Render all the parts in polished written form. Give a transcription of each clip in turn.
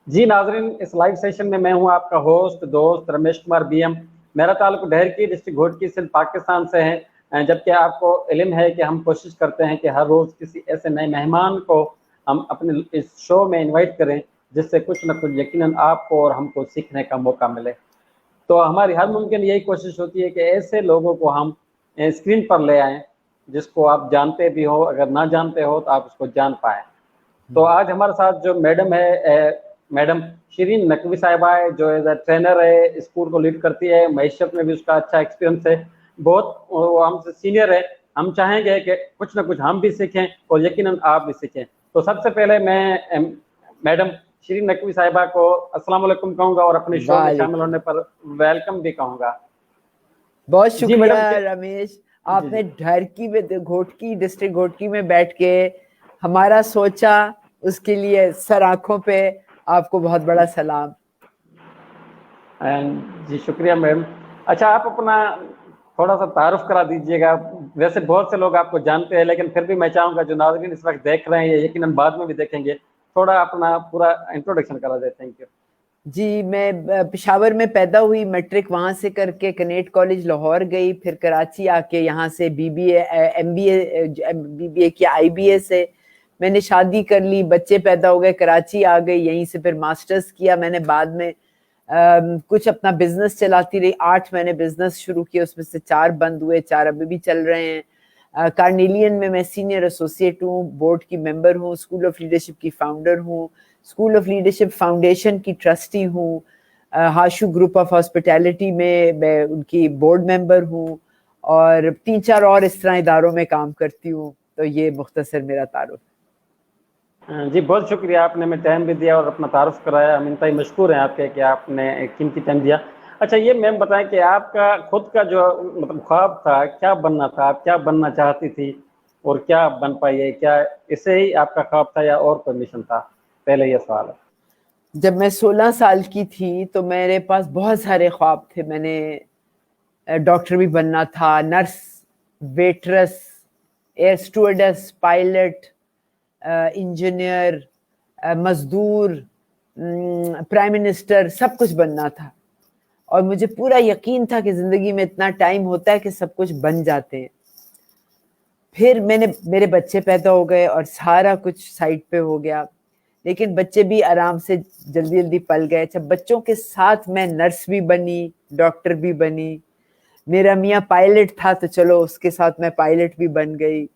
جی ناظرین، اس live session میں ہوں آپ کا ہوسٹ دوست رمیش کمار بی ایم۔ میرا تعلق ڈھیرکی ڈسٹرکٹ گھوٹکی سندھ پاکستان سے ہے، جبکہ آپ کو علم ہے کہ ہم کوشش کرتے ہیں کہ ہر روز کسی ایسے نئے مہمان کو ہم اپنے اس شو میں انوائٹ کریں جس سے کچھ نہ کچھ یقیناً آپ کو اور ہم کو سیکھنے کا موقع ملے۔ تو ہماری ہر ممکن یہی کوشش ہوتی ہے کہ ایسے لوگوں کو ہم اسکرین پر لے آئیں جس کو آپ جانتے بھی ہو، اگر نہ جانتے ہو تو آپ اس کو جان پائیں۔ تو آج ہمارے ساتھ جو میڈم ہے، میڈم شرین نقوی صاحبہ ہے، جو ایز اے ٹرینر ہے، اسکول کو لیڈ کرتی ہے، معیشت میں بھی اس کا اچھا ایکسپیرینس ہے، بہت وہ ہم سے سینئر ہے۔ ہم چاہیں گے کہ کچھ نہ کچھ ہم بھی سیکھیں اور یقیناً آپ بھی سیکھیں۔ تو سب سے پہلے میں میڈم شرین نقوی صاحبہ کو السلام علیکم کہوں گا اور اپنے شو میں شامل ہونے پر ویلکم بھی کہوں گا۔ بہت جی شکریہ میڈم۔ رمیش، آپ نے ڈھیرکی میں گھوٹکی ڈسٹرکٹ گھوٹکی میں بیٹھ کے ہمارا سوچا، اس کے لیے سر آنکھوں پہ آپ کو بہت بڑا سلام۔ جی شکریہ میڈم۔ اچھا، آپ اپنا تھوڑا سا تعارف کرا دیجیے گا۔ ویسے بہت سے لوگ آپ کو جانتے ہیں، لیکن پھر بھی میں چاہوں گا جو ناظرین اس وقت دیکھ رہے ہیں یا یقیناً بعد میں بھی دیکھیں گے، تھوڑا اپنا پورا انٹروڈکشن کرا دیں۔ تھینک یو جی، میں پشاور میں پیدا ہوئی، میٹرک وہاں سے کر کے کنیٹ کالج لاہور گئی، پھر کراچی آ کے یہاں سے بی بی اے کیا IBA سے۔ میں نے شادی کر لی، بچے پیدا ہو گئے، کراچی آ گئی، یہیں سے پھر ماسٹرز کیا میں نے۔ بعد میں کچھ اپنا بزنس چلاتی رہی، 8 میں نے بزنس شروع کیا، اس میں سے 4 بند ہوئے، 4 ابھی بھی چل رہے ہیں۔ کارنیلین میں سینئر ایسوسیٹ ہوں، بورڈ کی ممبر ہوں، اسکول آف لیڈرشپ کی فاؤنڈر ہوں، اسکول آف لیڈرشپ فاؤنڈیشن کی ٹرسٹی ہوں، ہاشو گروپ آف ہاسپٹیلٹی میں ان کی بورڈ ممبر ہوں، اور 3-4 اور اس طرح اداروں میں کام کرتی ہوں۔ تو یہ مختصر میرا تعارف۔ جی بہت شکریہ، آپ نے ہمیں ٹائم بھی دیا اور اپنا تعارف کرایا۔ ہم انتہائی مشکور ہیں آپ کے کہ آپ نے ایک قیمتی ٹائم دیا۔ اچھا یہ میم بتائیں کہ آپ کا خود کا جو مطلب خواب تھا، کیا بننا تھا؟ آپ کیا بننا چاہتی تھی اور کیا بن پائی ہے؟ کیا اسے ہی آپ کا خواب تھا یا اور کوئی مشن تھا؟ پہلے یہ سوال ہے۔ جب میں 16 سال کی تھی تو میرے پاس بہت سارے خواب تھے۔ میں نے ڈاکٹر بھی بننا تھا، نرس، ویٹرس، ایئر سٹوارڈس، پائلٹ، انجینئر، مزدور، پرائم منسٹر، سب کچھ بننا تھا۔ اور مجھے پورا یقین تھا کہ زندگی میں اتنا ٹائم ہوتا ہے کہ سب کچھ بن جاتے ہیں۔ پھر میرے بچے پیدا ہو گئے اور سارا کچھ سائڈ پہ ہو گیا، لیکن بچے بھی آرام سے جلدی جلدی پل گئے۔ جب بچوں کے ساتھ میں نرس بھی بنی، ڈاکٹر بھی بنی، میرا میاں پائلٹ تھا تو چلو اس کے ساتھ میں پائلٹ بھی بن گئی۔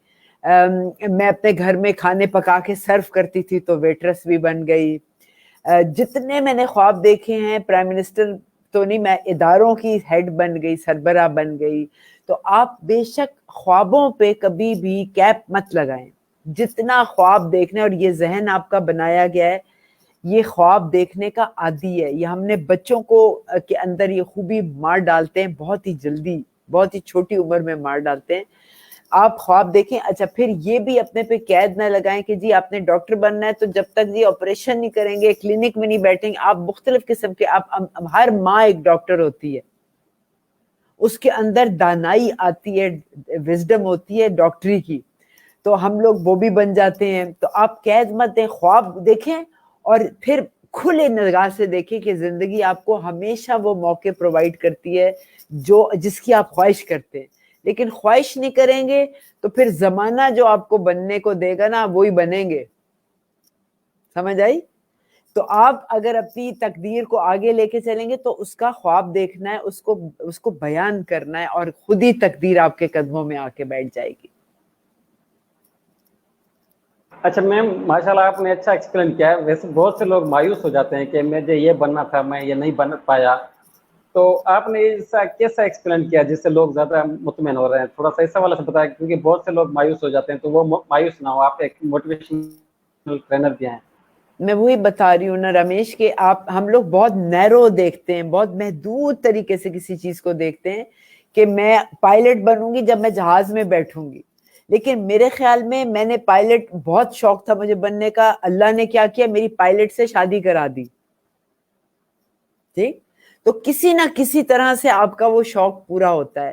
میں اپنے گھر میں کھانے پکا کے سرو کرتی تھی تو ویٹرس بھی بن گئی۔ جتنے میں نے خواب دیکھے ہیں، پرائم منسٹر تو نہیں، میں اداروں کی ہیڈ بن گئی، سربراہ بن گئی۔ تو آپ بے شک خوابوں پہ کبھی بھی کیپ مت لگائیں۔ جتنا خواب دیکھنا، اور یہ ذہن آپ کا بنایا گیا ہے، یہ خواب دیکھنے کا عادی ہے۔ یہ ہم نے بچوں کو کے اندر یہ خوبی مار ڈالتے ہیں بہت ہی جلدی، بہت ہی چھوٹی عمر میں مار ڈالتے ہیں۔ آپ خواب دیکھیں۔ اچھا پھر یہ بھی اپنے پہ قید نہ لگائیں کہ جی آپ نے ڈاکٹر بننا ہے تو جب تک یہ آپریشن نہیں کریں گے، کلینک میں نہیں بیٹھیں گے۔ آپ مختلف قسم کے، ہر ماں ایک ڈاکٹر ہوتی ہے، اس کے اندر دانائی آتی ہے، وزڈم ہوتی ہے ڈاکٹری کی، تو ہم لوگ وہ بھی بن جاتے ہیں۔ تو آپ قید مت دیں، خواب دیکھیں اور پھر کھلے نگاہ سے دیکھیں کہ زندگی آپ کو ہمیشہ وہ موقع پرووائڈ کرتی ہے جس کی آپ خواہش کرتے ہیں۔ لیکن خواہش نہیں کریں گے تو پھر زمانہ جو آپ کو بننے کو دے گا نا، وہی بنیں گے۔ سمجھ آئی؟ تو آپ اگر اپنی تقدیر کو آگے لے کے چلیں گے تو اس کا خواب دیکھنا ہے، اس کو بیان کرنا ہے، اور خود ہی تقدیر آپ کے قدموں میں آ کے بیٹھ جائے گی۔ اچھا میم، ماشاءاللہ آپ نے اچھا ایکسپلین کیا ہے۔ ویسے بہت سے لوگ مایوس ہو جاتے ہیں کہ مجھے یہ بننا تھا، میں یہ نہیں بن پایا، تو آپ نے ایسا کیسا ایکسپلین کیا جس سے لوگ زیادہ مطمئن ہو رہے ہیں؟ تھوڑا سا اس حوالے سے بتائیں، کیونکہ بہت سے لوگ مایوس ہو جاتے ہیں، تو وہ مایوس نہ ہو۔ آپ ایک موٹیویشنل ٹرینر بھی ہیں۔ میں وہی بتا رہی ہوں نا رمیش کہ ہم لوگ بہت نیرو دیکھتے ہیں، بہت محدود طریقے سے کسی چیز کو دیکھتے ہیں کہ میں پائلٹ بنوں گی جب میں جہاز میں بیٹھوں گی۔ لیکن میرے خیال میں نے پائلٹ بہت شوق تھا مجھے بننے کا، اللہ نے کیا کیا، میری پائلٹ سے شادی کرا دی۔ ٹھیک؟ تو کسی نہ کسی طرح سے آپ کا وہ شوق پورا ہوتا ہے۔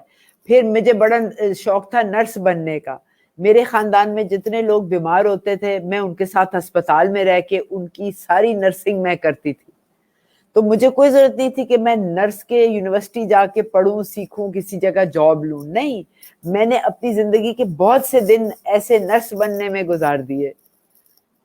پھر مجھے بڑا شوق تھا نرس بننے کا، میرے خاندان میں جتنے لوگ بیمار ہوتے تھے میں ان کے ساتھ ہسپتال میں رہ کے ان کی ساری نرسنگ میں کرتی تھی. تو مجھے کوئی ضرورت نہیں تھی کہ میں نرس کے یونیورسٹی جا کے پڑھوں, سیکھوں, کسی جگہ جاب لوں. نہیں, میں نے اپنی زندگی کے بہت سے دن ایسے نرس بننے میں گزار دیے.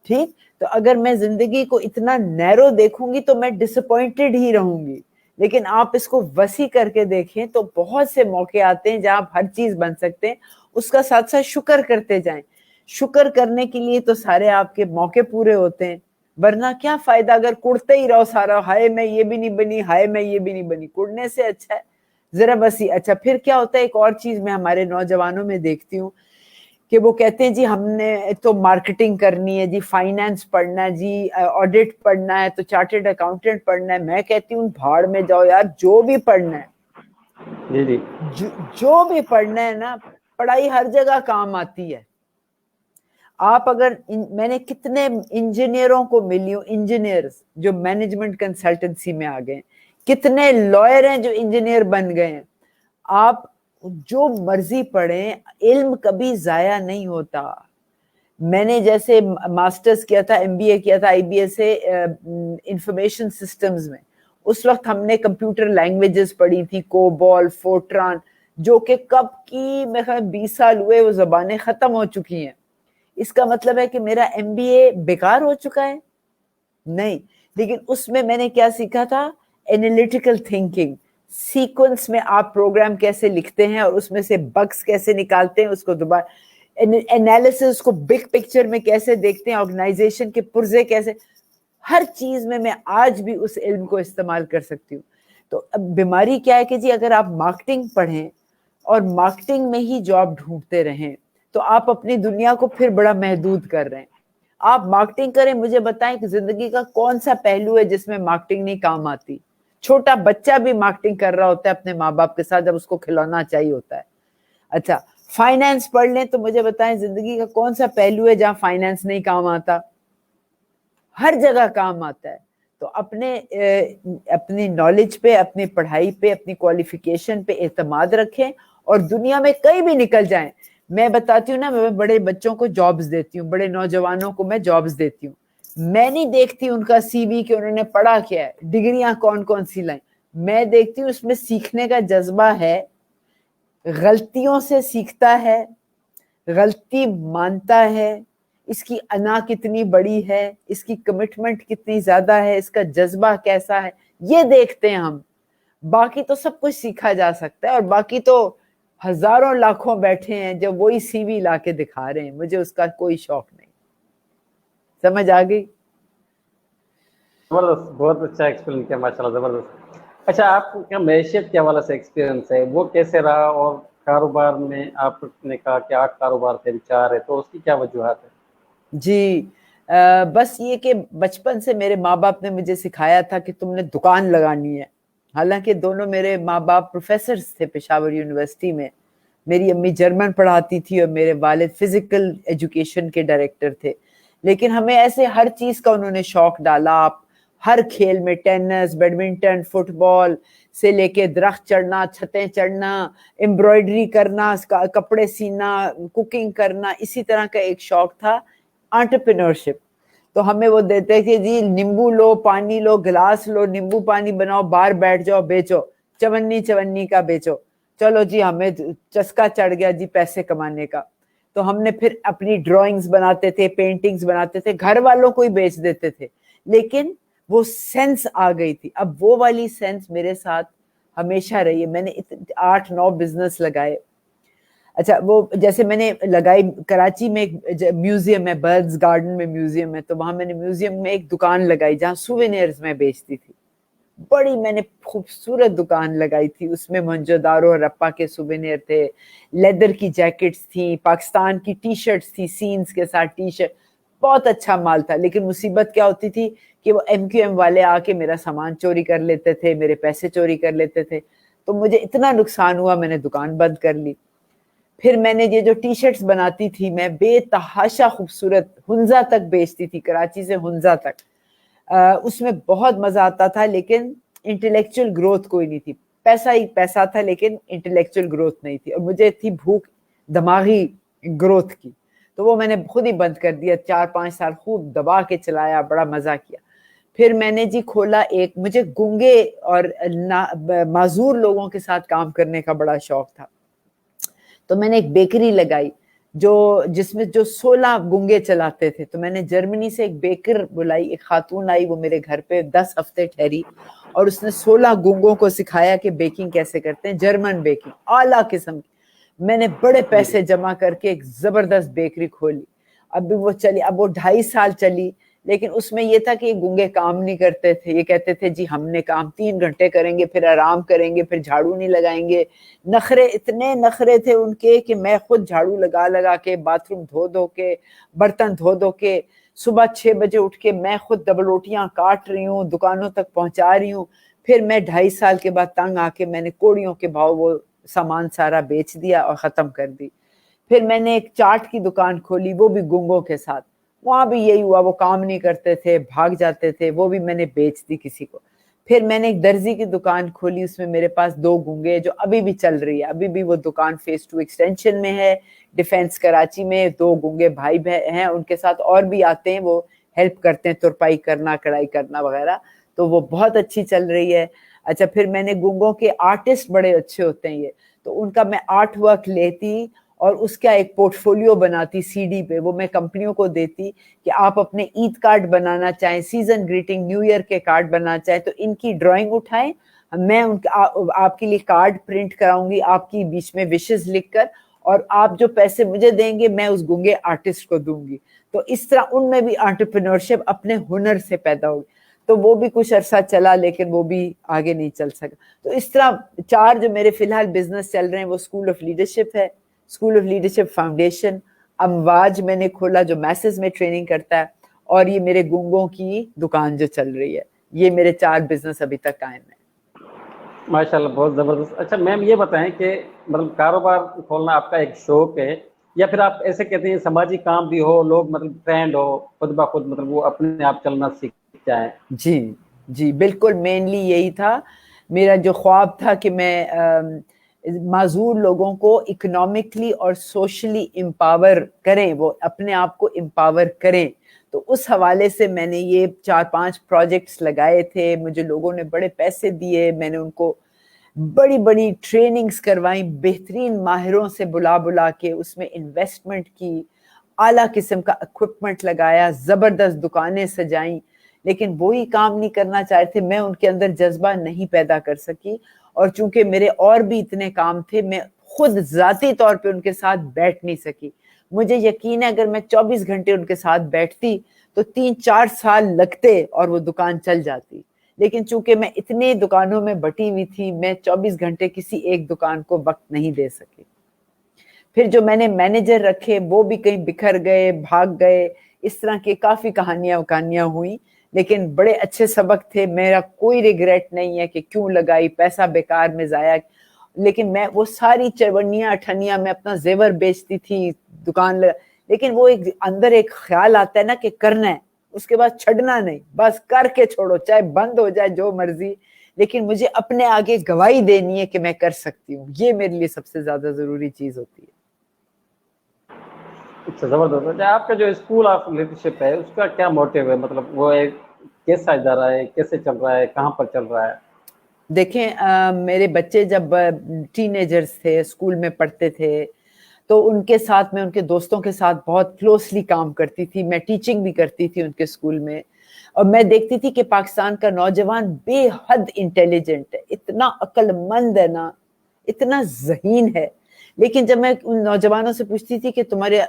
ٹھیک, تو اگر میں زندگی کو اتنا نیرو دیکھوں گی تو میں ڈس اپوائنٹڈ ہی رہوں گی. لیکن آپ اس کو وسیع کر کے دیکھیں تو بہت سے موقع آتے ہیں جہاں آپ ہر چیز بن سکتے ہیں. اس کا ساتھ ساتھ شکر کرتے جائیں. شکر کرنے کے لیے تو سارے آپ کے موقع پورے ہوتے ہیں, ورنہ کیا فائدہ اگر کڑتے ہی رہو سارا, ہائے میں یہ بھی نہیں بنی, ہائے میں یہ بھی نہیں بنی. کڑنے سے اچھا ہے ذرا بسی. اچھا پھر کیا ہوتا ہے, ایک اور چیز میں ہمارے نوجوانوں میں دیکھتی ہوں کہ وہ کہتے ہیں جی ہم نے تو مارکیٹنگ کرنی ہے, جی فائنانس پڑھنا ہے, جی آڈٹ پڑھنا ہے, تو چارٹرڈ اکاؤنٹنٹ پڑھنا ہے. میں کہتی ہوں بھاڑ میں جاؤ یار, جو بھی پڑھنا ہے, جی جی جو بھی پڑھنا ہے نا, پڑھائی ہر جگہ کام آتی ہے. آپ اگر میں نے کتنے انجینئروں کو ملی ہوں, انجینئرز جو مینجمنٹ کنسلٹنسی میں آ گئے, کتنے لائر ہیں جو انجینئر بن گئے ہیں. آپ جو مرضی پڑھیں, علم کبھی ضائع نہیں ہوتا. میں نے جیسے ماسٹرز کیا تھا, ایم بی اے کیا تھا آئی بی ایس سے انفارمیشن سسٹمز میں, اس وقت ہم نے کمپیوٹر لینگویجز پڑھی تھی, کوبال, فورٹران, جو کہ کب کی میں خیال 20 سال ہوئے وہ زبانیں ختم ہو چکی ہیں. اس کا مطلب ہے کہ میرا ایم بی اے بیکار ہو چکا ہے؟ نہیں, لیکن اس میں نے کیا سیکھا تھا, اینالیٹیکل تھنکنگ. سیکوینس میں آپ پروگرام کیسے لکھتے ہیں اور اس میں سے بگس کیسے نکالتے ہیں, اس کو دوبارہ انالیسس کو بگ پکچر میں کیسے دیکھتے ہیں, آرگنائزیشن کے پرزے کیسے, ہر چیز میں آج بھی اس علم کو استعمال کر سکتی ہوں. تو اب بیماری کیا ہے کہ جی اگر آپ مارکیٹنگ پڑھیں اور مارکیٹنگ میں ہی جاب ڈھونڈتے رہیں تو آپ اپنی دنیا کو پھر بڑا محدود کر رہے ہیں. آپ مارکیٹنگ کریں, مجھے بتائیں کہ زندگی کا کون سا پہلو ہے جس میں مارکیٹنگ نہیں کام آتی. چھوٹا بچہ بھی مارکیٹنگ کر رہا ہوتا ہے اپنے ماں باپ کے ساتھ جب اس کو کھلونا چاہیے ہوتا ہے. اچھا فائنینس پڑھ لیں تو مجھے بتائیں زندگی کا کون سا پہلو ہے جہاں فائنینس نہیں کام آتا, ہر جگہ کام آتا ہے. تو اپنی نالج پہ, اپنی پڑھائی پہ, اپنی کوالیفیکیشن پہ اعتماد رکھیں اور دنیا میں کہیں بھی نکل جائیں. میں بتاتی ہوں نا, میں بڑے بچوں کو جابز دیتی ہوں, بڑے نوجوانوں کو میں جابز دیتی ہوں. میں نہیں دیکھتی ان کا سی وی کہ انہوں نے پڑھا کیا ہے, ڈگریاں کون کون سی لائیں. میں دیکھتی ہوں اس میں سیکھنے کا جذبہ ہے, غلطیوں سے سیکھتا ہے, غلطی مانتا ہے, اس کی انا کتنی بڑی ہے, اس کی کمٹمنٹ کتنی زیادہ ہے, اس کا جذبہ کیسا ہے, یہ دیکھتے ہیں ہم. باقی تو سب کچھ سیکھا جا سکتا ہے, اور باقی تو ہزاروں لاکھوں بیٹھے ہیں جو وہی سی وی لا کے دکھا رہے ہیں. مجھے اس کا کوئی شوق نہیں. سمجھ آ گئی؟ زبردست, بہت اچھا ایکسپلین کیا ماشاء اللہ, زبردست. اچھا آپ کا معیشت کے حوالے سے ایکسپیرینس ہے وہ کیسے رہا, اور کاروبار میں آپ نے کہا کہ 8 کاروبار تھے, 4 ہے, تو اس کی کیا وجوہات ہے؟ جی بس یہ کہ بچپن سے میرے ماں باپ نے مجھے سکھایا تھا کہ تم نے دکان لگانی ہے. حالانکہ دونوں میرے ماں باپ پروفیسرز تھے پشاور یونیورسٹی میں. میری امی جرمن پڑھاتی تھی اور میرے والد فزیکل ایجوکیشن کے ڈائریکٹر تھے. لیکن ہمیں ایسے ہر چیز کا انہوں نے شوق ڈالا. آپ ہر کھیل میں, ٹینس, بیڈمنٹن, فٹ بال سے لے کے درخت چڑھنا, چھتیں چڑھنا, امبرائڈری کرنا, کپڑے سینا, کوکنگ کرنا, اسی طرح کا ایک شوق تھا انٹرپرینورشپ. تو ہمیں وہ دیتے کہ جی نیمبو لو, پانی لو, گلاس لو, نیمبو پانی بناؤ, باہر بیٹھ جاؤ, بیچو, چونی کا بیچو. چلو جی ہمیں چسکا چڑھ گیا جی پیسے کمانے کا. تو ہم نے پھر اپنی ڈرائنگز بناتے تھے, پینٹنگز بناتے تھے, گھر والوں کو ہی بیچ دیتے تھے. لیکن وہ سینس آ گئی تھی. اب وہ والی سینس میرے ساتھ ہمیشہ رہی ہے. میں نے 8-9 بزنس لگائے. اچھا وہ جیسے میں نے لگائی کراچی میں ایک میوزیم ہے, برڈز گارڈن میں میوزیم ہے, تو وہاں میں نے میوزیم میں ایک دکان لگائی جہاں سووینئرز میں بیچتی تھی. بڑی میں نے خوبصورت دکان لگائی تھی. اس میں موہنجو دارو اور رپا کے سووینئر تھے, لیدر کی جیکٹس تھیں, پاکستان کی ٹی شرٹس تھی, سینز کے ساتھ ٹی شرٹ, بہت اچھا مال تھا. لیکن مصیبت کیا ہوتی تھی کہ وہ ایم کیو ایم والے آ کے میرا سامان چوری کر لیتے تھے, میرے پیسے چوری کر لیتے تھے. تو مجھے اتنا نقصان ہوا, میں نے دکان بند کر لی. پھر میں نے یہ جو ٹی شرٹس بناتی تھی میں بے تحاشا خوبصورت ہنزا تک بیچتی تھی, کراچی سے ہنزا تک. اس میں بہت مزہ آتا تھا, لیکن انٹلیکچوئل گروتھ کوئی نہیں تھی. پیسہ ہی پیسہ تھا لیکن انٹلیکچوئل گروتھ نہیں تھی. اور مجھے تھی بھوک دماغی گروتھ کی. تو وہ میں نے خود ہی بند کر دیا. 4-5 سال خوب دبا کے چلایا, بڑا مزہ کیا. پھر میں نے جی کھولا ایک, مجھے گونگے اور معذور لوگوں کے ساتھ کام کرنے کا بڑا شوق تھا. تو میں نے ایک بیکری لگائی جس میں جو 16 گونگے چلاتے تھے. تو میں نے جرمنی سے ایک بیکر بلائی, ایک خاتون آئی, وہ میرے گھر پہ 10 ہفتے ٹھہری اور اس نے 16 گونگوں کو سکھایا کہ بیکنگ کیسے کرتے ہیں, جرمن بیکنگ اعلیٰ قسم کی. میں نے بڑے پیسے جمع کر کے ایک زبردست بیکری کھولی. اب بھی وہ چلی, اب وہ 2.5 سال چلی, لیکن اس میں یہ تھا کہ یہ گونگے کام نہیں کرتے تھے. یہ کہتے تھے جی ہم نے کام 3 گھنٹے کریں گے, پھر آرام کریں گے, پھر جھاڑو نہیں لگائیں گے. نخرے, اتنے نخرے تھے ان کے کہ میں خود جھاڑو لگا کے, باتھ روم دھو کے, برتن دھو کے, صبح 6 بجے اٹھ کے میں خود ڈبل روٹیاں کاٹ رہی ہوں, دکانوں تک پہنچا رہی ہوں. پھر میں 2.5 سال کے بعد تنگ آ کے میں نے کوڑیوں کے بھاؤ وہ سامان سارا بیچ دیا اور ختم کر دی. پھر میں نے ایک چاٹ کی دکان کھولی, وہ بھی گونگوں کے ساتھ. وہاں بھی یہی ہوا, وہ کام نہیں کرتے تھے, بھاگ جاتے تھے, وہ بھی میں نے بیچ دی کسی کو. پھر میں نے ایک درزی کی دکان کھولی, اس میں میرے پاس 2 گونگے جو ابھی بھی چل رہی ہے. ابھی بھی وہ دکان فیس 2 ایکسٹینشن میں ہے, ڈیفینس کراچی میں. 2 گونگے بھائی ہیں, ان کے ساتھ اور بھی آتے ہیں, وہ ہیلپ کرتے ہیں, ترپائی کرنا, کڑھائی کرنا وغیرہ. تو وہ بہت اچھی چل رہی ہے. اچھا, پھر میں نے گونگوں کے آرٹسٹ بڑے اچھے ہوتے ہیں یہ, تو ان کا میں آرٹ ورک لیتی اور اس کا ایک پورٹ فولیو بناتی سی ڈی پہ. وہ میں کمپنیوں کو دیتی کہ آپ اپنے عید کارڈ بنانا چاہیں, سیزن گریٹنگ, نیو ایئر کے کارڈ بنانا چاہیں, تو ان کی ڈرائنگ اٹھائیں, میں آپ کے لیے کارڈ پرنٹ کراؤں گی آپ کی بیچ میں وشز لکھ کر, اور آپ جو پیسے مجھے دیں گے میں اس گونگے آرٹسٹ کو دوں گی. تو اس طرح ان میں بھی انٹرپرینورشپ اپنے ہنر سے پیدا ہوگی. تو وہ بھی کچھ عرصہ چلا, لیکن وہ بھی آگے نہیں چل سکا. تو اس طرح 4 جو میرے فی الحال بزنس چل رہے ہیں, وہ اسکول آف لیڈرشپ ہے, اسکول آف لیڈرشپ فاؤنڈیشن. امواج میں نے کھولا جو میسز میں ٹریننگ کرتا ہے, اور یہ میرے گونگوں کی دکان جو چل رہی ہے. یہ میرے 4 بزنس ابھی تک قائم ہیں. ماشاءاللہ, بہت زبردست. اچھا میم یہ بتائیں کہ مطلب کاروبار کھولنا آپ کا ایک شوق ہے, یا پھر آپ ایسے کہتے ہیں سماجی کام بھی ہو, لوگ مطلب ٹرینڈ ہو, خود بخود مطلب وہ اپنے آپ چلنا سیکھ جائیں؟ جی بالکل, مینلی یہی تھا میرا جو خواب تھا کہ میں معذور لوگوں کو اکنامکلی اور سوشلی امپاور کریں, وہ اپنے آپ کو امپاور کریں. تو اس حوالے سے میں نے یہ 4-5 پروجیکٹس لگائے تھے. مجھے لوگوں نے بڑے پیسے دیے, میں نے ان کو بڑی بڑی ٹریننگز کروائیں, بہترین ماہروں سے بلا کے, اس میں انویسٹمنٹ کی, اعلیٰ قسم کا اکوپمنٹ لگایا, زبردست دکانیں سجائیں. لیکن وہی کام نہیں کرنا چاہتے, میں ان کے اندر جذبہ نہیں پیدا کر سکی. اور چونکہ میرے اور بھی اتنے کام تھے, میں خود ذاتی طور پہ ان کے ساتھ بیٹھ نہیں سکی. مجھے یقین ہے اگر میں 24 گھنٹے ان کے ساتھ بیٹھتی تو 3-4 سال لگتے اور وہ دکان چل جاتی. لیکن چونکہ میں اتنے دکانوں میں بٹی ہوئی تھی, میں 24 گھنٹے کسی ایک دکان کو وقت نہیں دے سکی. پھر جو میں نے مینیجر رکھے وہ بھی کہیں بکھر گئے, بھاگ گئے. اس طرح کی کافی کہانیاں ہوئیں, لیکن بڑے اچھے سبق تھے. میرا کوئی ریگریٹ نہیں ہے کہ کیوں لگائی, پیسہ بیکار میں ضائع. لیکن میں وہ ساری چرونیاں اٹھنیاں میں اپنا زیور بیچتی تھی, دکان لیکن وہ ایک اندر ایک خیال آتا ہے نا کہ کرنا ہے, اس کے بعد چھڑنا نہیں, بس کر کے چھوڑو, چاہے بند ہو جائے جو مرضی, لیکن مجھے اپنے آگے گواہی دینی ہے کہ میں کر سکتی ہوں. یہ میرے لیے سب سے زیادہ ضروری چیز ہوتی ہے. اچھا, زبردست. آپ کا جو اسکول آف لیڈرشپ ہے اس کا کیا موٹیو ہے, مطلب وہ کیسا ادارہ ہے, کیسے چل رہا ہے, کہاں پر چل رہا ہے؟ دیکھیں, میرے بچے جب ٹین ایجرز تھے, اسکول میں پڑھتے تھے, تو ان کے ساتھ میں ان کے دوستوں کے ساتھ بہت کلوسلی کام کرتی تھی. میں ٹیچنگ بھی کرتی تھی ان کے اسکول میں, اور میں دیکھتی تھی کہ پاکستان کا نوجوان بے حد انٹیلیجنٹ ہے, اتنا عقل مند ہے نا, اتنا ذہین ہے. لیکن جب میں ان نوجوانوں سے پوچھتی تھی کہ تمہارے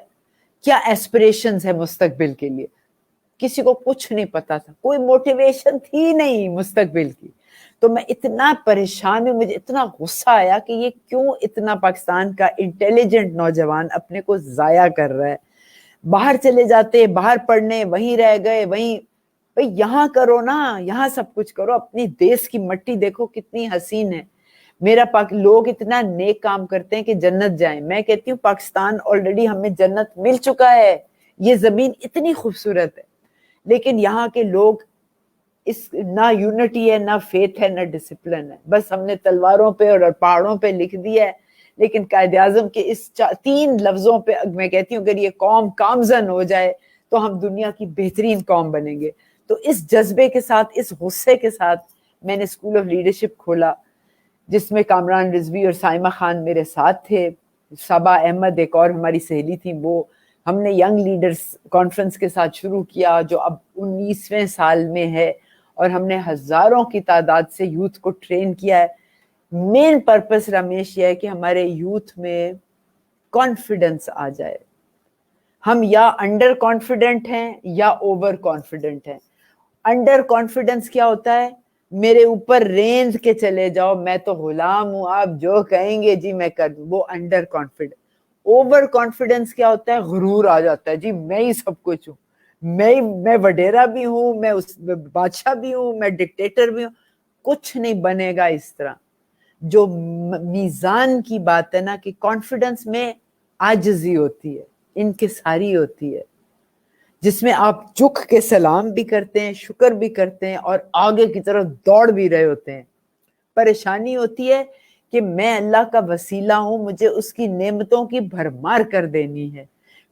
کیا ایسپریشنز ہے مستقبل کے لیے, کسی کو کچھ نہیں پتا تھا, کوئی موٹیویشن تھی نہیں مستقبل کی. تو میں اتنا پریشان ہوں, مجھے اتنا غصہ آیا کہ یہ کیوں اتنا پاکستان کا انٹیلیجنٹ نوجوان اپنے کو ضائع کر رہا ہے. باہر چلے جاتے, باہر پڑھنے, وہیں رہ گئے, وہیں. بھئی یہاں کرو نا, یہاں سب کچھ کرو, اپنی دیس کی مٹی دیکھو کتنی حسین ہے. لوگ اتنا نیک کام کرتے ہیں کہ جنت جائیں. میں کہتی ہوں پاکستان آلریڈی ہمیں جنت مل چکا ہے, یہ زمین اتنی خوبصورت ہے. لیکن یہاں کے لوگ نہ یونٹی ہے, نہ فیتھ ہے, نہ ڈسپلن ہے. بس ہم نے تلواروں پہ اور پہاڑوں پہ لکھ دیا ہے لیکن قائد اعظم کے اس 3 لفظوں پہ میں کہتی ہوں اگر یہ قوم کامزن ہو جائے تو ہم دنیا کی بہترین قوم بنیں گے. تو اس جذبے کے ساتھ، اس غصے کے ساتھ میں نے اسکول آف لیڈرشپ کھولا، جس میں کامران رضوی اور سائمہ خان میرے ساتھ تھے، صبا احمد ایک اور ہماری سہیلی تھی. وہ ہم نے ینگ لیڈرز کانفرنس کے ساتھ شروع کیا جو اب 19ویں سال میں ہے، اور ہم نے ہزاروں کی تعداد سے یوتھ کو ٹرین کیا ہے. مین پرپس رمیش یہ ہے کہ ہمارے یوتھ میں کانفیڈنس آ جائے. ہم یا انڈر کانفیڈنٹ ہیں یا اوور کانفیڈنٹ ہیں. انڈر کانفیڈنس کیا ہوتا ہے؟ میرے اوپر رینج کے چلے جاؤ، میں تو غلام ہوں، آپ جو کہیں گے جی میں کر دوں، وہ انڈر کانفیڈنس. اوور کانفیڈنس کیا ہوتا ہے؟ غرور آ جاتا ہے، جی میں ہی سب کچھ ہوں، میں وڈیرا بھی ہوں، میں بادشاہ بھی ہوں، میں ڈکٹیٹر بھی ہوں. کچھ نہیں بنے گا اس طرح. جو میزان کی بات ہے نا کہ کانفیڈنس میں عاجزی ہوتی ہے، انکساری ہوتی ہے، جس میں آپ جھک کے سلام بھی کرتے ہیں، شکر بھی کرتے ہیں اور آگے کی طرف دوڑ بھی رہے ہوتے ہیں. پریشانی ہوتی ہے کہ میں اللہ کا وسیلہ ہوں، مجھے اس کی نعمتوں کی بھرمار کر دینی ہے.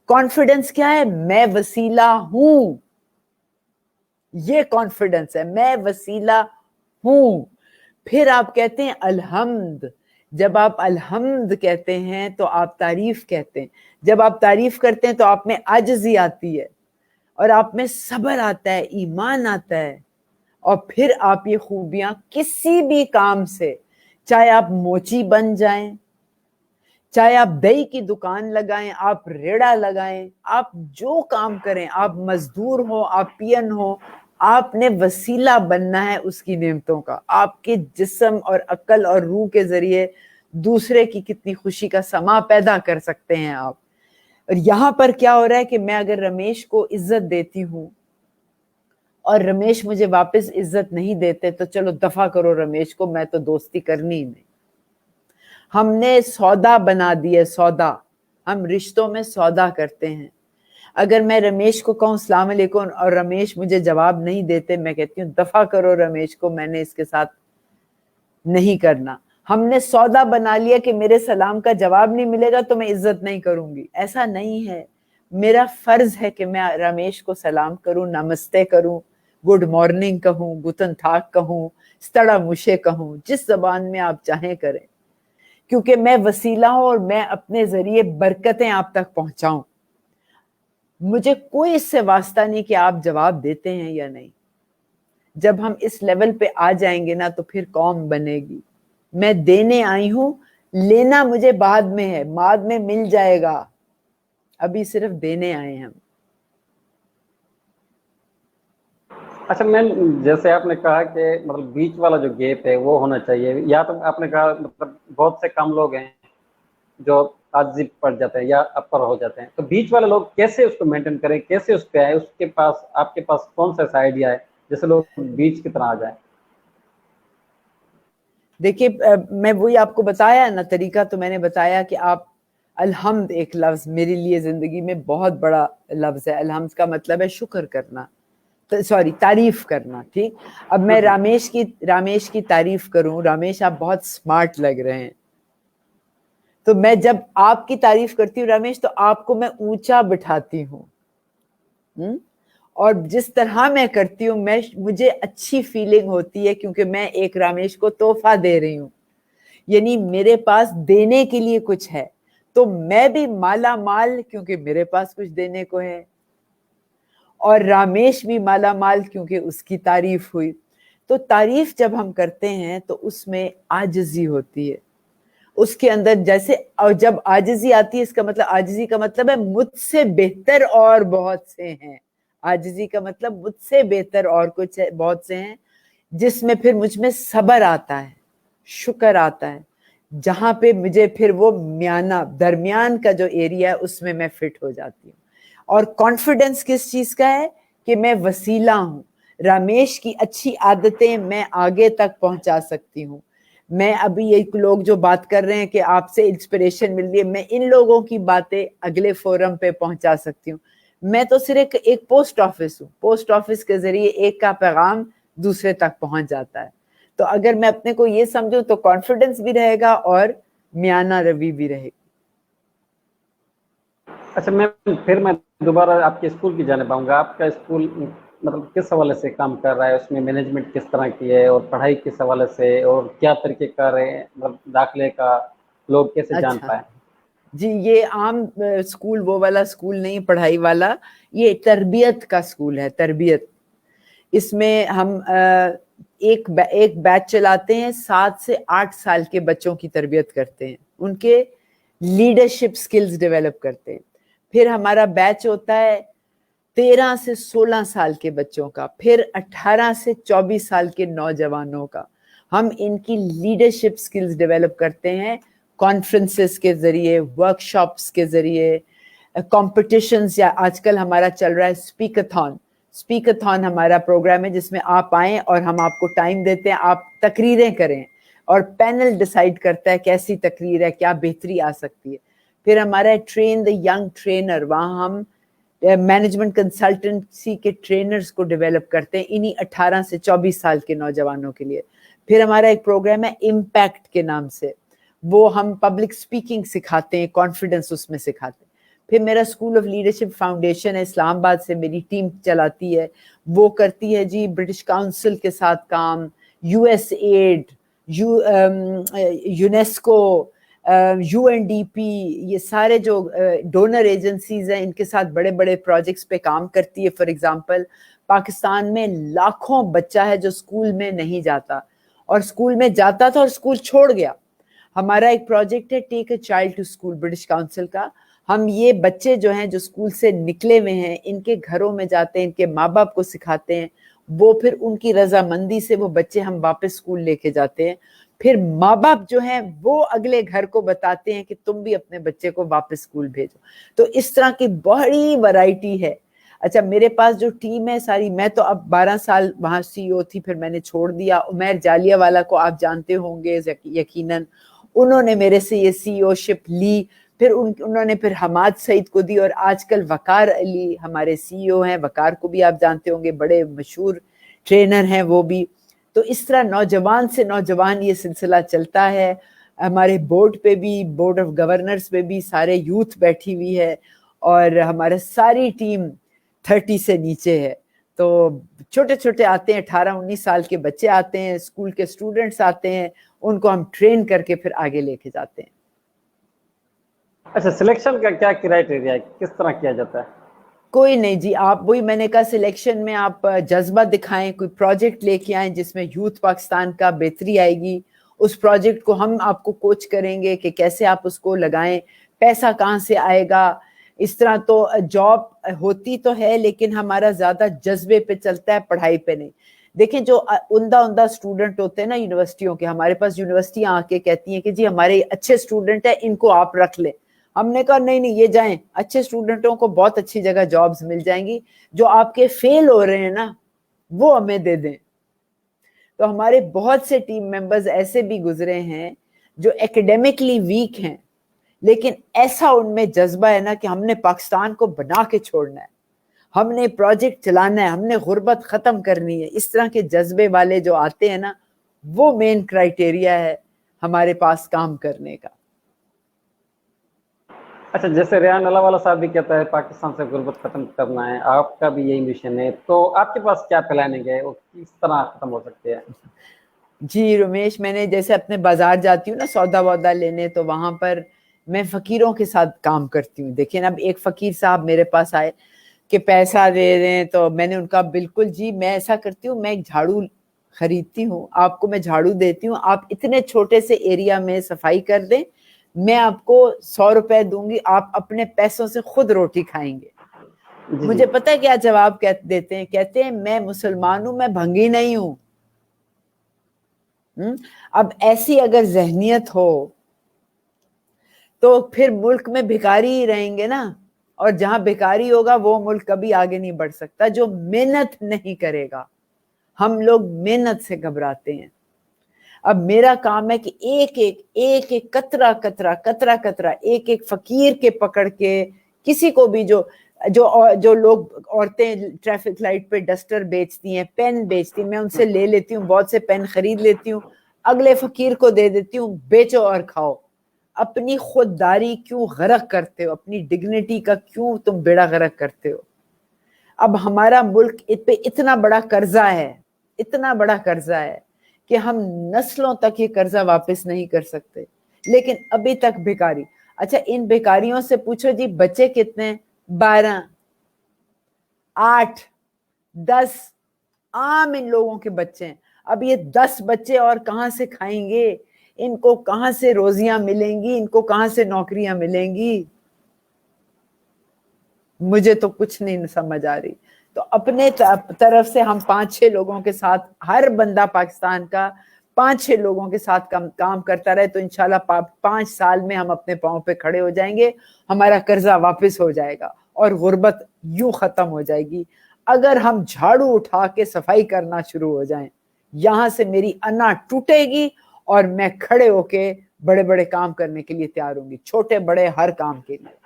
کانفیڈنس کیا ہے؟ میں وسیلہ ہوں. یہ کانفیڈنس ہے، میں وسیلہ ہوں. پھر آپ کہتے ہیں الحمد. جب آپ الحمد کہتے ہیں تو آپ تعریف کہتے ہیں. جب آپ تعریف کرتے ہیں تو آپ میں عاجزی آتی ہے اور آپ میں صبر آتا ہے، ایمان آتا ہے. اور پھر آپ یہ خوبیاں کسی بھی کام سے، چاہے آپ موچی بن جائیں، چاہے آپ دہی کی دکان لگائیں، آپ ریڑا لگائیں، آپ جو کام کریں، آپ مزدور ہو، آپ پین ہو، آپ نے وسیلہ بننا ہے اس کی نعمتوں کا. آپ کے جسم اور عقل اور روح کے ذریعے دوسرے کی کتنی خوشی کا سما پیدا کر سکتے ہیں آپ. اور یہاں پر کیا ہو رہا ہے کہ میں اگر رمیش کو عزت دیتی ہوں اور رمیش مجھے واپس عزت نہیں دیتے تو چلو دفع کرو رمیش کو، میں تو دوستی کرنی ہی نہیں. ہم نے سودا بنا دیا، سودا. ہم رشتوں میں سودا کرتے ہیں. اگر میں رمیش کو کہوں السلام علیکم اور رمیش مجھے جواب نہیں دیتے، میں کہتی ہوں دفع کرو رمیش کو، میں نے اس کے ساتھ نہیں کرنا. ہم نے سودا بنا لیا کہ میرے سلام کا جواب نہیں ملے گا تو میں عزت نہیں کروں گی. ایسا نہیں ہے. میرا فرض ہے کہ میں رمیش کو سلام کروں، نمستے کروں، گڈ مارننگ کہوں، گوتن تھاک کہوں، ستڑا مشے کہوں، جس زبان میں آپ چاہیں کریں، کیونکہ میں وسیلہ ہوں اور میں اپنے ذریعے برکتیں آپ تک پہنچاؤں. مجھے کوئی اس سے واسطہ نہیں کہ آپ جواب دیتے ہیں یا نہیں. جب ہم اس لیول پہ آ جائیں گے نا تو پھر قوم بنے گی. میں دینے آئی ہوں، لینا مجھے بعد میں ہے، بعد میں مل جائے گا، ابھی صرف دینے آئے ہیں ہم. اچھا میم، جیسے آپ نے کہا کہ مطلب بیچ والا جو گیپ ہے وہ ہونا چاہیے، یا تو آپ نے کہا مطلب بہت سے کم لوگ ہیں جو عاجزی پڑ جاتے ہیں یا اپر ہو جاتے ہیں، تو بیچ والے لوگ کیسے اس کو مینٹین کریں، کیسے اس پہ آئے؟ اس کے پاس، آپ کے پاس کون سا ایسا آئیڈیا ہے جیسے لوگ بیچ کی طرح آ جائیں؟ دیکھیے میں وہی آپ کو بتایا نا طریقہ، تو میں نے بتایا کہ آپ الحمد، ایک لفظ میرے لیے زندگی میں بہت بڑا لفظ ہے. الحمد کا مطلب ہے شکر کرنا، سوری تعریف کرنا. ٹھیک، اب میں رمیش کی تعریف کروں. رمیش آپ بہت سمارٹ لگ رہے ہیں، تو میں جب آپ کی تعریف کرتی ہوں رمیش تو آپ کو میں اونچا بٹھاتی ہوں، اور جس طرح میں کرتی ہوں مجھے اچھی فیلنگ ہوتی ہے کیونکہ میں ایک رمیش کو تحفہ دے رہی ہوں. یعنی میرے پاس دینے کے لیے کچھ ہے تو میں بھی مالا مال کیونکہ میرے پاس کچھ دینے کو ہے، اور رمیش بھی مالا مال کیونکہ اس کی تعریف ہوئی. تو تعریف جب ہم کرتے ہیں تو اس میں عاجزی ہوتی ہے اس کے اندر. جیسے اور جب عاجزی آتی ہے، اس کا مطلب، عاجزی کا مطلب ہے مجھ سے بہتر اور بہت سے ہیں. عاجزی کا مطلب مجھ سے بہتر اور کچھ ہے، بہت سے ہیں، جس میں پھر مجھ میں صبر آتا ہے، شکر آتا ہے، جہاں پہ مجھے پھر وہ میانہ درمیان کا جو ایریا ہے اس میں فٹ ہو جاتی ہوں. اور کانفیڈنس کس چیز کا ہے؟ کہ میں وسیلہ ہوں. رمیش کی اچھی عادتیں میں آگے تک پہنچا سکتی ہوں. میں ابھی یہ لوگ جو بات کر رہے ہیں کہ آپ سے انسپریشن مل رہی ہے، میں ان لوگوں کی باتیں اگلے فورم پہ پہنچا سکتی ہوں. میں تو صرف ایک پوسٹ آفس ہوں، پوسٹ آفس کے ذریعے ایک کا پیغام دوسرے تک پہنچ جاتا ہے. تو اگر میں اپنے کو یہ سمجھوں تو کانفیڈنس بھی رہے گا اور میانا روی بھی رہے گی. اچھا میں دوبارہ آپ کے اسکول کی جانب آؤں گا. آپ کا اسکول مطلب کس حوالے سے کام کر رہا ہے, اس میں مینجمنٹ کس طرح کی ہے, اور پڑھائی کس حوالے سے, اور کیا طریقے کار ہے مطلب داخلے کا, لوگ کیسے جان اچھا پائیں؟ جی, یہ عام اسکول وہ والا اسکول نہیں پڑھائی والا, یہ تربیت کا اسکول ہے, تربیت. اس میں ہم ایک بیچ چلاتے ہیں, 7 سے 8 سال کے بچوں کی تربیت کرتے ہیں, ان کے لیڈرشپ سکلز ڈیولپ کرتے ہیں. پھر ہمارا بیچ ہوتا ہے 13 سے 16 سال کے بچوں کا, پھر 18 سے 24 سال کے نوجوانوں کا. ہم ان کی لیڈرشپ سکلز ڈیولپ کرتے ہیں کانفرنسز کے ذریعے, ورکشاپس کے ذریعے, کمپٹیشنز, یا آج کل ہمارا چل رہا ہے اسپیکاتھون ہمارا پروگرام ہے, جس میں آپ آئیں اور ہم آپ کو ٹائم دیتے ہیں, آپ تقریریں کریں, اور پینل ڈیسائیڈ کرتا ہے کیسی تقریر ہے, کیا بہتری آ سکتی ہے. پھر ہمارا ٹرین دا ینگ ٹرینر, وہاں ہم مینجمنٹ کنسلٹنسی کے ٹرینرز کو ڈیولپ کرتے ہیں انہی 18 سے 24 سال کے نوجوانوں کے لیے. پھر ہمارا ایک پروگرام ہے امپیکٹ کے نام سے, وہ ہم پبلک اسپیکنگ سکھاتے ہیں, کانفیڈنس اس میں سکھاتے ہیں. پھر میرا اسکول آف لیڈرشپ فاؤنڈیشن ہے, اسلام آباد سے میری ٹیم چلاتی ہے, وہ کرتی ہے جی برٹش کاؤنسل کے ساتھ کام, U S aid, UNESCO, U N D P, یہ سارے جو ڈونر ایجنسیز ہیں ان کے ساتھ بڑے بڑے پروجیکٹس پہ کام کرتی ہے. فار ایگزامپل پاکستان میں لاکھوں بچہ ہے جو اسکول میں نہیں جاتا, اور اسکول میں جاتا تھا اور اسکول چھوڑ گیا. ہمارا ایک پروجیکٹ ہے take a child to school, British council کا. ہم یہ بچے جو ہیں جو اسکول سے نکلے ہوئے ہیں, ان کے گھروں میں جاتے ہیں, ان کے ماں باپ کو سکھاتے ہیں, وہ پھر ان کی رضامندی سے وہ بچے ہم واپس اسکول لے کے جاتے ہیں. پھر ماں باپ جو ہیں وہ اگلے گھر کو بتاتے ہیں کہ تم بھی اپنے بچے کو واپس اسکول بھیجو. تو اس طرح کی بڑی ورائٹی ہے. اچھا, میرے پاس جو ٹیم ہے ساری, میں تو اب 12 سال وہاں سی او تھی, پھر میں نے چھوڑ دیا. عمیر جالیہ والا کو آپ جانتے ہوں گے یقیناً, انہوں نے میرے سے یہ سی او شپ لی, پھر انہوں نے پھر حماد سعید کو دی, اور آج کل وقار علی ہمارے سی او ہیں. وقار کو بھی آپ جانتے ہوں گے, بڑے مشہور ٹرینر ہیں وہ بھی. تو اس طرح نوجوان سے نوجوان یہ سلسلہ چلتا ہے. ہمارے بورڈ پہ بھی, بورڈ آف گورنرز پہ بھی سارے یوتھ بیٹھی ہوئی ہے, اور ہمارا ساری ٹیم 30 سے نیچے ہے. تو چھوٹے چھوٹے آتے ہیں, 18-19 سال کے بچے آتے ہیں, اسکول کے اسٹوڈنٹس آتے ہیں, ان کو ہم ٹرین کر کے پھر آگے لے کے جاتے ہیں. اچھا, سلیکشن کا کیا کرائٹیریا ہے, کس طرح کیا جاتا ہے؟ کوئی نہیں جی, آپ وہی میں نے کہا سلیکشن میں آپ جذبہ دکھائیں, کوئی پروجیکٹ لے کے آئیں جس میں یوتھ پاکستان کا بہتری آئے گی. اس پروجیکٹ کو ہم آپ کو کوچ کریں گے کہ کیسے آپ اس کو لگائیں, پیسہ کہاں سے آئے گا. اس طرح تو جاب ہوتی تو ہے, لیکن ہمارا زیادہ جذبے پہ چلتا ہے, پڑھائی پہ نہیں. دیکھیں جو عمدہ اسٹوڈنٹ ہوتے ہیں نا یونیورسٹیوں کے, ہمارے پاس یونیورسٹیاں آ کے کہتی ہیں کہ جی ہمارے اچھے اسٹوڈنٹ ہیں, ان کو آپ رکھ لیں. ہم نے کہا نہیں یہ جائیں, اچھے اسٹوڈنٹوں کو بہت اچھی جگہ جابز مل جائیں گی, جو آپ کے فیل ہو رہے ہیں نا وہ ہمیں دے دیں. تو ہمارے بہت سے ٹیم ممبرز ایسے بھی گزرے ہیں جو ایکیڈیمکلی ویک ہیں, لیکن ایسا ان میں جذبہ ہے نا کہ ہم نے پاکستان کو بنا کے چھوڑنا ہے, ہم نے پروجیکٹ چلانا ہے, ہم نے غربت ختم کرنی ہے. اس طرح کے جذبے والے جو آتے ہیں نا, وہ مین کرائٹیریا ہے ہمارے پاس کام کرنے کا. اچھا, جیسے ریان اللہ والا صاحب بھی کہتا ہے پاکستان سے غربت ختم کرنا ہے, آپ کا بھی یہی مشن ہے, تو آپ کے پاس کیا پلاننگ ہے, وہ کس طرح ختم ہو سکتے ہیں؟ جی رمیش, میں نے جیسے اپنے بازار جاتی ہوں نا سودا وودا لینے, تو وہاں پر میں فقیروں کے ساتھ کام کرتی ہوں. دیکھیں اب ایک فقیر صاحب میرے پاس آئے کہ پیسہ دے دیں, تو میں نے ان کا بالکل جی میں ایسا کرتی ہوں, میں ایک جھاڑو خریدتی ہوں, آپ کو میں جھاڑو دیتی ہوں, آپ اتنے چھوٹے سے ایریا میں صفائی کر دیں, میں آپ کو 100 روپے دوں گی, آپ اپنے پیسوں سے خود روٹی کھائیں گے. جی مجھے پتہ ہے کیا جواب دیتے ہیں, کہتے ہیں میں مسلمان ہوں, میں بھنگی نہیں ہوں. اب ایسی اگر ذہنیت ہو تو پھر ملک میں بھکاری ہی رہیں گے نا, اور جہاں بھکاری ہوگا وہ ملک کبھی آگے نہیں بڑھ سکتا. جو محنت نہیں کرے گا, ہم لوگ محنت سے گھبراتے ہیں. اب میرا کام ہے کہ ایک قطرہ ایک فقیر کے پکڑ کے, کسی کو بھی جو لوگ عورتیں ٹریفک لائٹ پہ ڈسٹر بیچتی ہیں, پین بیچتی ہیں, میں ان سے لے لیتی ہوں, بہت سے پین خرید لیتی ہوں, اگلے فقیر کو دے دیتی ہوں, بیچو اور کھاؤ. اپنی خودداری کیوں غرق کرتے ہو؟ اپنی ڈگنیٹی کا کیوں تم بیڑا غرق کرتے ہو؟ اب ہمارا ملک پہ اتنا بڑا قرضہ ہے، اتنا بڑا قرضہ ہے کہ ہم نسلوں تک یہ قرضہ واپس نہیں کر سکتے، لیکن ابھی تک بیکاری. اچھا ان بیکاریوں سے پوچھو جی بچے کتنے؟ 12، 8، 10 عام ان لوگوں کے بچے ہیں. اب یہ 10 بچے اور کہاں سے کھائیں گے؟ ان کو کہاں سے روزیاں ملیں گی؟ ان کو کہاں سے نوکریاں ملیں گی؟ مجھے تو کچھ نہیں سمجھ آ رہی. تو اپنے طرف سے ہم 5-6 لوگوں کے ساتھ، ہر بندہ پاکستان کا 5-6 لوگوں کے ساتھ کام کرتا رہے تو انشاءاللہ 5 سال میں ہم اپنے پاؤں پہ کھڑے ہو جائیں گے، ہمارا قرضہ واپس ہو جائے گا اور غربت یوں ختم ہو جائے گی. اگر ہم جھاڑو اٹھا کے صفائی کرنا شروع ہو جائیں، یہاں سے میری انا ٹوٹے گی اور میں کھڑے ہو کے بڑے بڑے کام کرنے کے لیے تیار ہوں گی، چھوٹے بڑے ہر کام کے لیے.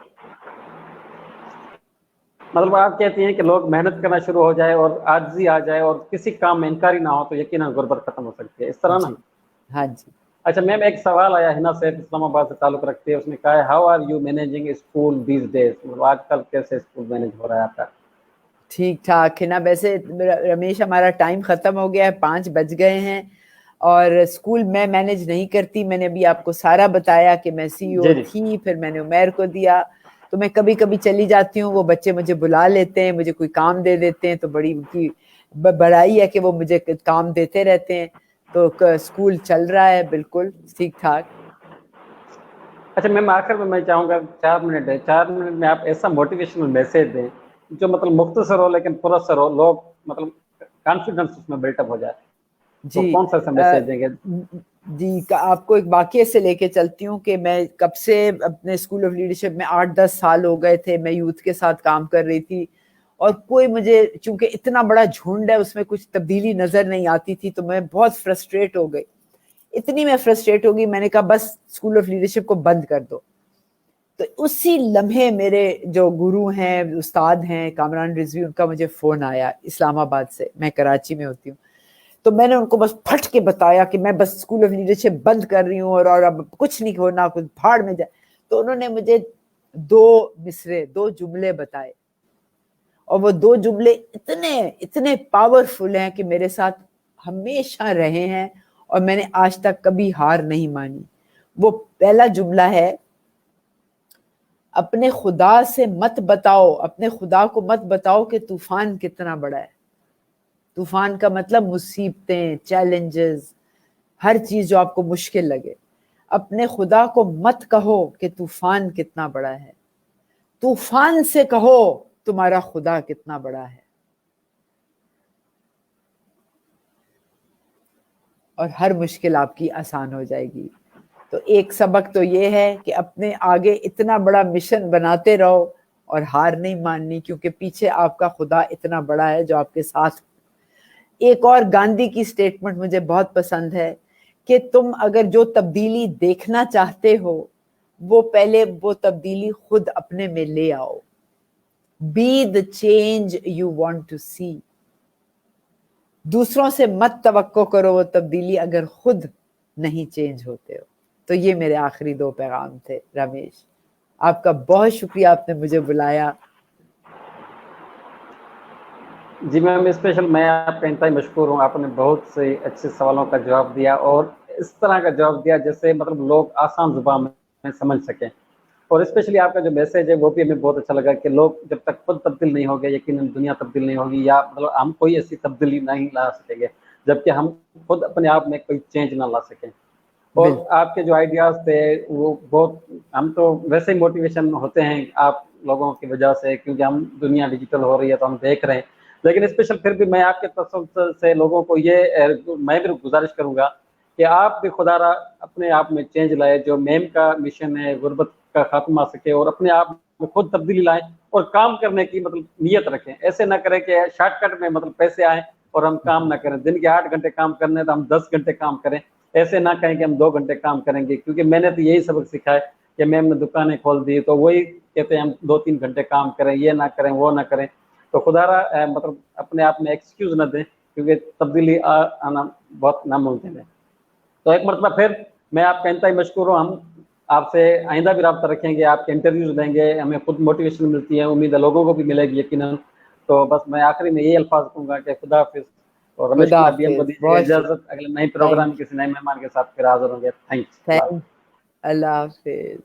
مطلب آپ کہتی ہیں کہ لوگ محنت کرنا شروع ہو جائے اور عاجزی آ جائے اور کسی کام میں انکاری نہ ہو تو یقیناً غربت ختم ہو سکتی ہے، اس طرح نا؟ جی ہاں جی. اچھا میم، ایک سوال آیا ہنا سیف اسلام آباد سے تعلق رکھتے ہیں، اس نے کہا ہے how are you managing school these days? مطلب آج کل کیسے اسکول مینیج ہو رہا ہے آپ کا؟ ٹھیک ٹھاک ہے نا. ویسے رمیش ہمارا ٹائم ختم ہو گیا ہے، 5 بج گئے ہیں اور اسکول میں مینیج نہیں کرتی. میں نے ابھی آپ کو سارا بتایا کہ میں سی او جی تھی، پھر میں نے عمیر کو دیا، تو میں کبھی کبھی چلی جاتی ہوں، وہ بچے مجھے بلا لیتے ہیں، مجھے کوئی کام دے دیتے ہیں، تو بڑی ان کی بڑائی ہے کہ وہ مجھے کام دیتے رہتے ہیں. تو اسکول چل رہا ہے بالکل ٹھیک ٹھاک. اچھا میم، آخر میں چاہوں گا 4 منٹ ہے، 4 منٹ میں آپ ایسا موٹیویشنل میسج دیں جو مطلب مختصر ہو لیکن پرسر ہو، لوگ مطلب کانفیڈنس اس میں بلٹ اپ ہو جائے، تو جی کون سا میسج دیں گے؟ جی آپ کو ایک واقعے سے لے کے چلتی ہوں کہ میں کب سے اپنے اسکول آف لیڈرشپ میں 8-10 سال ہو گئے تھے، میں یوتھ کے ساتھ کام کر رہی تھی اور کوئی مجھے، چونکہ اتنا بڑا جھنڈ ہے اس میں کچھ تبدیلی نظر نہیں آتی تھی، تو میں بہت فرسٹریٹ ہو گئی. اتنی میں فرسٹریٹ ہو گئی، میں نے کہا بس اسکول آف لیڈرشپ کو بند کر دو. تو اسی لمحے میرے جو گرو ہیں، استاد ہیں کامران رضوی، ان کا مجھے فون آیا اسلام آباد سے، میں کراچی میں ہوتی ہوں. تو میں نے ان کو بس پھٹ کے بتایا کہ میں بس اسکول آف لیڈرشپ بند کر رہی ہوں اور اب کچھ نہیں ہونا، کچھ بھاڑ میں جائے. تو انہوں نے مجھے 2 جملے بتائے اور وہ 2 جملے اتنے پاورفل ہیں کہ میرے ساتھ ہمیشہ رہے ہیں اور میں نے آج تک کبھی ہار نہیں مانی. وہ پہلا جملہ ہے، اپنے خدا سے مت بتاؤ، اپنے خدا کو مت بتاؤ کہ طوفان کتنا بڑا ہے. طوفان کا مطلب مصیبتیں، چیلنجز، ہر چیز جو آپ کو مشکل لگے. اپنے خدا کو مت کہو کہ طوفان کتنا بڑا ہے، طوفان سے کہو تمہارا خدا کتنا بڑا ہے. اور ہر مشکل آپ کی آسان ہو جائے گی. تو ایک سبق تو یہ ہے کہ اپنے آگے اتنا بڑا مشن بناتے رہو اور ہار نہیں ماننی، کیونکہ پیچھے آپ کا خدا اتنا بڑا ہے جو آپ کے ساتھ. ایک اور گاندھی کی سٹیٹمنٹ مجھے بہت پسند ہے کہ تم اگر جو تبدیلی دیکھنا چاہتے ہو وہ پہلے وہ تبدیلی خود اپنے میں لے آؤ. Be the change you want to see. دوسروں سے مت توقع کرو وہ تبدیلی اگر خود نہیں چینج ہوتے ہو. تو یہ میرے آخری 2 پیغام تھے. رمیش آپ کا بہت شکریہ، آپ نے مجھے بلایا. جی میم، اسپیشل میں آپ کا انتہائی مشکور ہوں. آپ نے بہت سے اچھے سوالوں کا جواب دیا اور اس طرح کا جواب دیا جیسے مطلب لوگ آسان زبان میں سمجھ سکیں. اور اسپیشلی آپ کا جو میسیج ہے وہ بھی ہمیں بہت اچھا لگا کہ لوگ جب تک خود تبدیل نہیں ہوگے یقیناً دنیا تبدیل نہیں ہوگی، یا مطلب ہم کوئی ایسی تبدیلی نہیں لا سکیں گے جبکہ ہم خود اپنے آپ میں کوئی چینج نہ لا سکیں. اور آپ کے جو آئیڈیاز تھے وہ بہت، ہم تو ویسے ہی موٹیویشن ہوتے ہیں آپ لوگوں کی وجہ سے، کیونکہ ہم دنیا ڈیجیٹل ہو رہی ہے تو ہم دیکھ رہے ہیں. لیکن اسپیشل پھر بھی میں آپ کے تسلسل سے لوگوں کو یہ میں بھی گزارش کروں گا کہ آپ بھی خدا را اپنے آپ میں چینج لائے. جو میم کا مشن ہے غربت کا خاتمہ سکے، اور اپنے آپ میں خود تبدیلی لائیں اور کام کرنے کی مطلب نیت رکھیں. ایسے نہ کریں کہ شارٹ کٹ میں مطلب پیسے آئیں اور ہم کام نہ کریں. دن کے 8 گھنٹے کام کرنے تو ہم 10 گھنٹے کام کریں. ایسے نہ کہیں کہ ہم 2 گھنٹے کام کریں گے، کیونکہ میں نے تو یہی سبق سکھا ہے کہ میم نے دکانیں کھول دی تو وہی کہتے ہیں ہم 2-3 گھنٹے کام کریں، یہ نہ کریں وہ نہ کریں. تو خدا را مطلب اپنے آپ میں ایکسکیوز نہ دیں، کیونکہ تبدیلی آنا بہت ناممکن ہے. تو ایک مرتبہ پھر میں آپ کا انتہائی مشکور ہوں. ہم آپ سے آئندہ بھی رابطہ رکھیں گے, آپ کے انٹرویوز لیں گے, ہمیں خود موٹیویشن ملتی ہے, امید ہے لوگوں کو بھی ملے گی یقیناً. تو بس میں آخری میں یہی الفاظ کہوں گا کہ خدا حافظ, اور رمیش خدا کمار بی ایم کو حافظ, دیجیے گا بہت اجازت. اگلے نئے پروگرام کسی نئے مہمان کے ساتھ پھر حاضر ہوں گے. تھینکس. اللہ حافظ.